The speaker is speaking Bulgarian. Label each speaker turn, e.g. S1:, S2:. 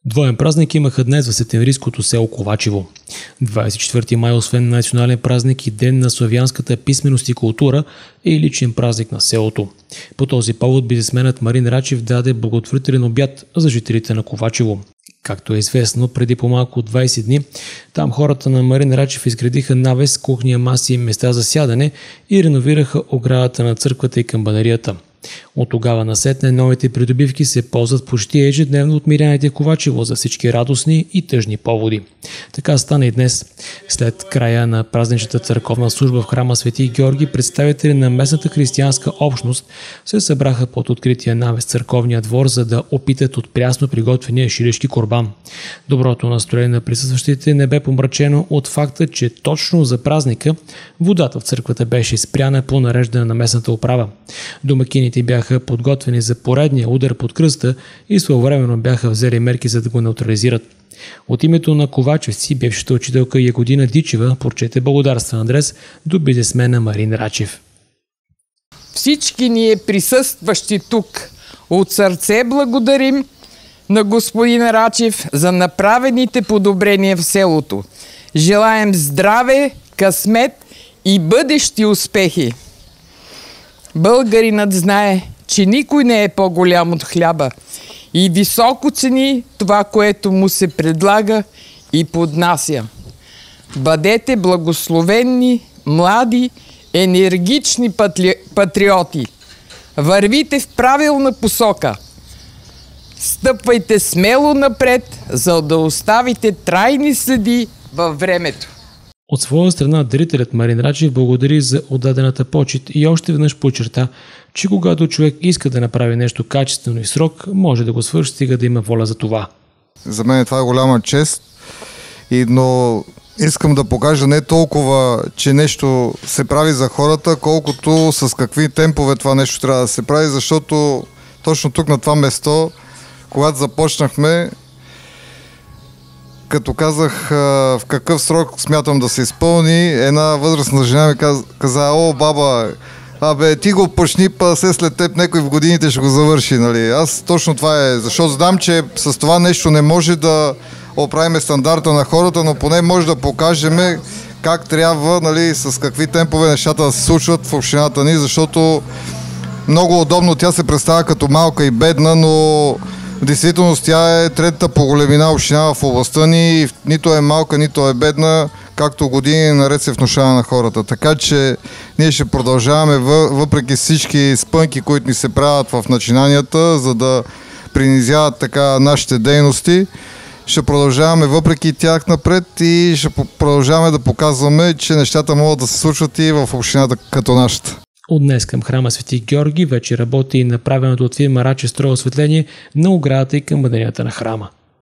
S1: Двоен празник имаха днес в септемврийското село Ковачево. 24 май, освен национален празник и ден на славянската писменост и култура, е и личен празник на селото. По този повод бизнесменът Марин Рачев даде благотворителен обяд за жителите на Ковачево. Както е известно, преди по-малко от 20 дни, там хората на Марин Рачев изградиха навес, кухня, маси и места за сядане и реновираха оградата на църквата и камбанарията. От тогава насетне новите придобивки се ползват почти ежедневно от миряните Ковачево за всички радостни и тъжни поводи. Така стана и днес. След края на празничната църковна служба в храма Свети Георги, представители на местната християнска общност се събраха под открития навес църковния двор, за да опитат от прясно приготвения ширешки курбан. Доброто настроение на присъстващите не бе помрачено от факта, че точно за празника водата в църквата беше спряна по нареждане на местната управа. Домакините бяха подготвени за поредния удар под кръста и своевременно бяха взели мерки, за да го неутрализират. От името на ковачевци, бившата учителка Ягодина Дичева прочете благодарствен адрес до бизнесмена Марин Рачев.
S2: Всички ние присъстващи тук от сърце благодарим на господин Рачев за направените подобрения в селото. Желаем здраве, късмет и бъдещи успехи. Българинът знае, че никой не е по-голям от хляба и високо цени това, което му се предлага и поднася. Бъдете благословенни, млади, енергични патриоти. Вървите в правилна посока. Стъпвайте смело напред, за да оставите трайни следи във времето.
S1: От своя страна дарителят Марин Рачев благодари за отдадената почит и още веднъж подчерта, че когато човек иска да направи нещо качествено и в срок, може да го свърши, стига да има воля за това.
S3: За мен това е голяма чест, но искам да покажа не толкова, че нещо се прави за хората, колкото с какви темпове това нещо трябва да се прави, защото точно тук на това место, когато започнахме, като казах в какъв срок смятам да се изпълни, една възрастна жена ми каза: "О, баба, ти го почни, па след теб някой в годините ще го завърши." Нали? Аз точно това е, защото знам, че с това нещо не може да оправим стандарта на хората, но поне може да покажем как трябва, нали, с какви темпове нещата да се случват в общината ни, защото много удобно тя се представя като малка и бедна, но в действителност тя е третата по големина община в областта ни и нито е малка, нито е бедна, както години наред се внушава на хората. Така че ние ще продължаваме въпреки всички спънки, които ни се правят в начинанията, за да принизяват така нашите дейности. Ще продължаваме въпреки тях напред и ще продължаваме да показваме, че нещата могат да се случват и в общината като нашата.
S1: От днес към храма Свети Георги вече работи и направеното от фирма Рачев строй осветление на оградата и камбанарията на храма.